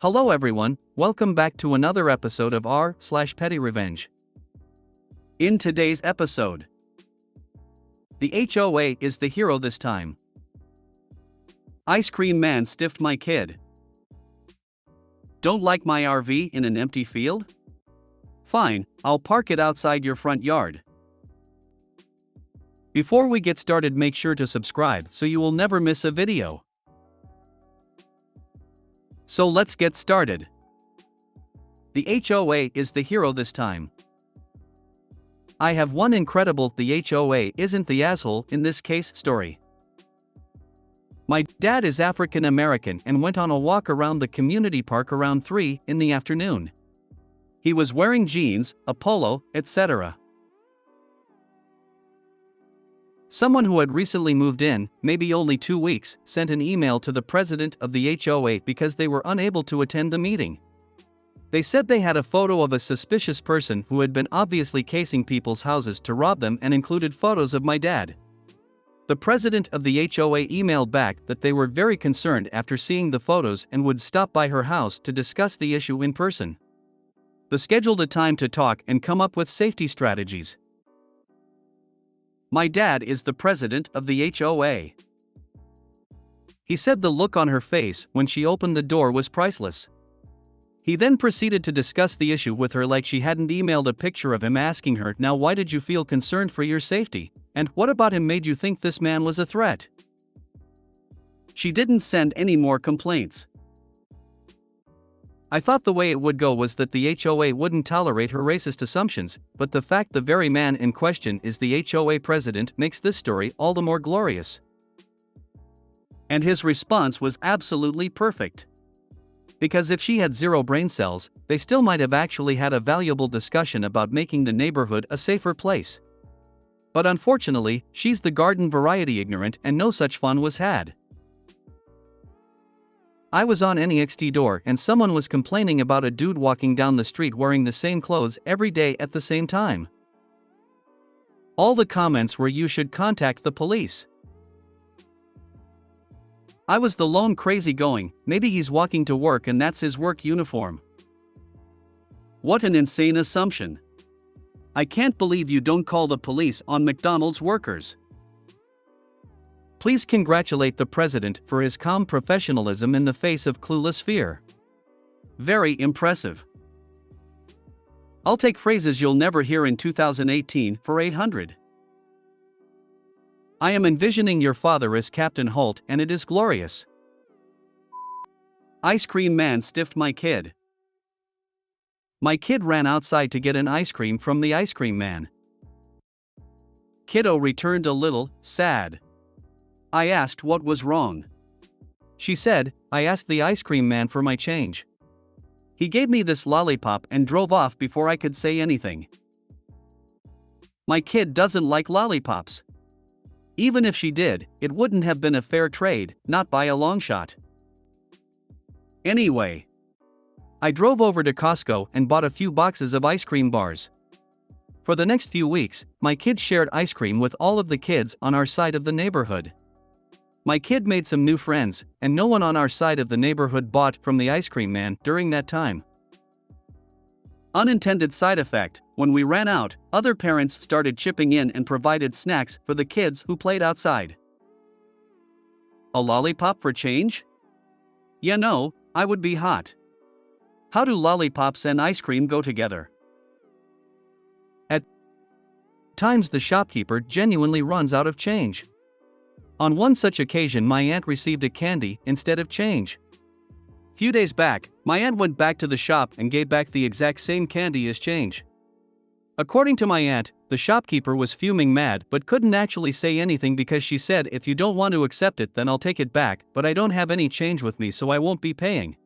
Hello everyone, welcome back to another episode of r/PettyRevenge. In today's episode, the HOA is the hero this time. Ice cream man stiffed my kid. Don't like my RV in an empty field? Fine, I'll park it outside your front yard. Before we get started, make sure to subscribe so you will never miss a video. So let's get started. The HOA is the hero this time. I have one incredible "the HOA isn't the asshole in this case" story. My dad is African American and went on a walk around the community park around 3 in the afternoon. He was wearing jeans, a polo, etc. Someone who had recently moved in, maybe only 2 weeks, sent an email to the president of the HOA because they were unable to attend the meeting. They said they had a photo of a suspicious person who had been obviously casing people's houses to rob them and included photos of my dad. The president of the HOA emailed back that they were very concerned after seeing the photos and would stop by her house to discuss the issue in person. They scheduled a time to talk and come up with safety strategies. My dad is the president of the HOA. He said the look on her face when she opened the door was priceless. He then proceeded to discuss the issue with her like she hadn't emailed a picture of him, asking her, "Now why did you feel concerned for your safety? And what about him made you think this man was a threat?" She didn't send any more complaints. I thought the way it would go was that the HOA wouldn't tolerate her racist assumptions, but the fact the very man in question is the HOA president makes this story all the more glorious. And his response was absolutely perfect. Because if she had 0 brain cells, they still might have actually had a valuable discussion about making the neighborhood a safer place. But unfortunately, she's the garden variety ignorant and no such fun was had. I was on NEXT door and someone was complaining about a dude walking down the street wearing the same clothes every day at the same time. All the comments were, "You should contact the police." I was the lone crazy going, "Maybe he's walking to work and that's his work uniform." What an insane assumption. I can't believe you don't call the police on McDonald's workers. Please congratulate the president for his calm professionalism in the face of clueless fear. Very impressive. I'll take phrases you'll never hear in 2018 for 800. I am envisioning your father as Captain Holt and it is glorious. Ice cream man stiffed my kid. My kid ran outside to get an ice cream from the ice cream man. Kiddo returned a little sad. I asked what was wrong. She said, "I asked the ice cream man for my change. He gave me this lollipop and drove off before I could say anything." My kid doesn't like lollipops. Even if she did, it wouldn't have been a fair trade, not by a long shot. Anyway, I drove over to Costco and bought a few boxes of ice cream bars. For the next few weeks, my kid shared ice cream with all of the kids on our side of the neighborhood. My kid made some new friends, and no one on our side of the neighborhood bought from the ice cream man during that time. Unintended side effect: when we ran out, other parents started chipping in and provided snacks for the kids who played outside. A lollipop for change? Yeah, no, I would be hot. How do lollipops and ice cream go together? At times the shopkeeper genuinely runs out of change. On one such occasion, my aunt received a candy instead of change. Few days back, my aunt went back to the shop and gave back the exact same candy as change. According to my aunt, the shopkeeper was fuming mad but couldn't actually say anything because she said, "If you don't want to accept it, then I'll take it back, but I don't have any change with me, so I won't be paying."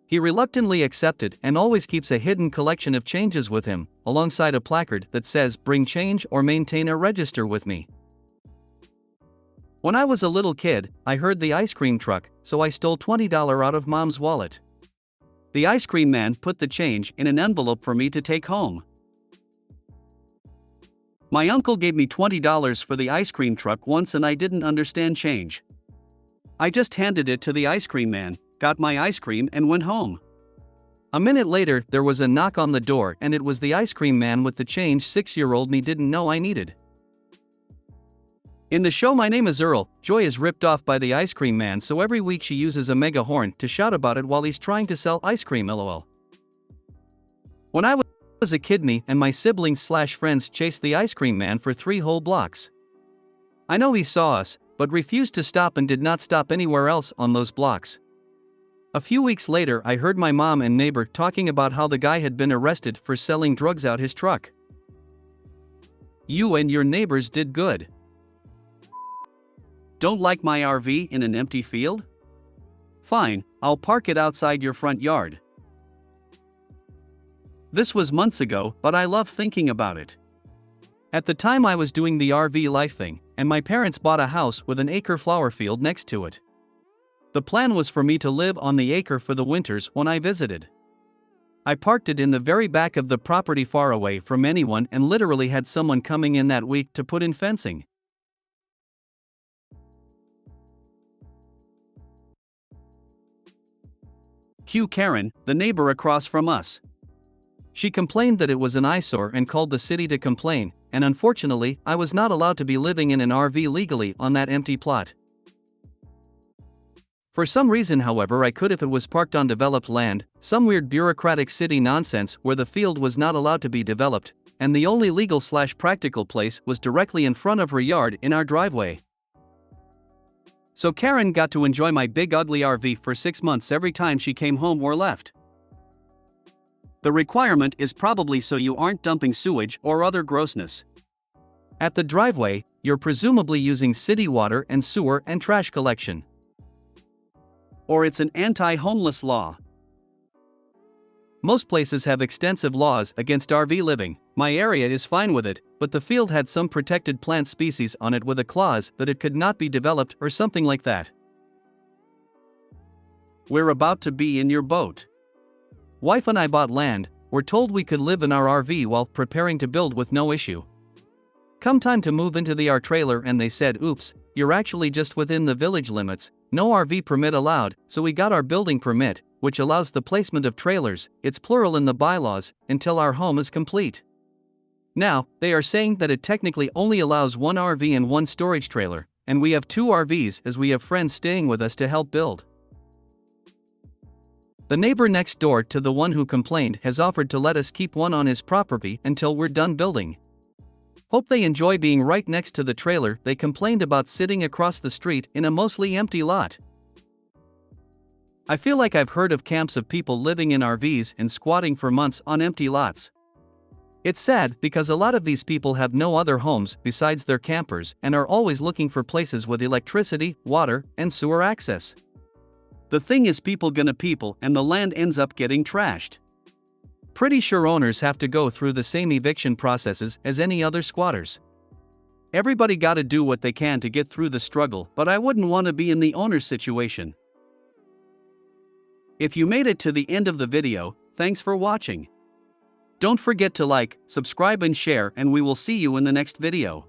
He reluctantly accepted and always keeps a hidden collection of changes with him, alongside a placard that says, "Bring change or maintain a register with me." When I was a little kid, I heard the ice cream truck, so I stole $20 out of mom's wallet. The ice cream man put the change in an envelope for me to take home. My uncle gave me $20 for the ice cream truck once and I didn't understand change. I just handed it to the ice cream man, got my ice cream and went home. A minute later, there was a knock on the door and it was the ice cream man with the change 6-year-old me didn't know I needed. In the show My Name is Earl, Joy is ripped off by the ice cream man, so every week she uses a mega horn to shout about it while he's trying to sell ice cream, lol. When I was a kid, me and my siblings/friends chased the ice cream man for 3 whole blocks. I know he saw us, but refused to stop and did not stop anywhere else on those blocks. A few weeks later, I heard my mom and neighbor talking about how the guy had been arrested for selling drugs out his truck. You and your neighbors did good. Don't like my RV in an empty field? Fine, I'll park it outside your front yard. This was months ago, but I love thinking about it. At the time I was doing the RV life thing, and my parents bought a house with an acre flower field next to it. The plan was for me to live on the acre for the winters when I visited. I parked it in the very back of the property far away from anyone and literally had someone coming in that week to put in fencing. Cue Karen, the neighbor across from us. She complained that it was an eyesore and called the city to complain, and unfortunately, I was not allowed to be living in an RV legally on that empty plot. For some reason, however, I could if it was parked on developed land, some weird bureaucratic city nonsense where the field was not allowed to be developed, and the only legal/practical place was directly in front of her yard in our driveway. So Karen got to enjoy my big ugly RV for 6 months every time she came home or left. The requirement is probably so you aren't dumping sewage or other grossness. At the driveway, you're presumably using city water and sewer and trash collection. Or it's an anti-homeless law. Most places have extensive laws against RV living. My area is fine with it, but the field had some protected plant species on it with a clause that it could not be developed or something like that. We're about to be in your boat. Wife and I bought land, were told we could live in our RV while preparing to build with no issue. Come time to move into the R trailer and they said, oops, you're actually just within the village limits, no RV permit allowed, so we got our building permit, which allows the placement of trailers, it's plural in the bylaws, until our home is complete. Now, they are saying that it technically only allows 1 RV and 1 storage trailer, and we have 2 RVs as we have friends staying with us to help build. The neighbor next door to the one who complained has offered to let us keep one on his property until we're done building. Hope they enjoy being right next to the trailer they complained about sitting across the street in a mostly empty lot. I feel like I've heard of camps of people living in RVs and squatting for months on empty lots. It's sad because a lot of these people have no other homes besides their campers and are always looking for places with electricity, water, and sewer access. The thing is, people gonna people and the land ends up getting trashed. Pretty sure owners have to go through the same eviction processes as any other squatters. Everybody gotta do what they can to get through the struggle, but I wouldn't want to be in the owner's situation. If you made it to the end of the video, thanks for watching. Don't forget to like, subscribe and share, and we will see you in the next video.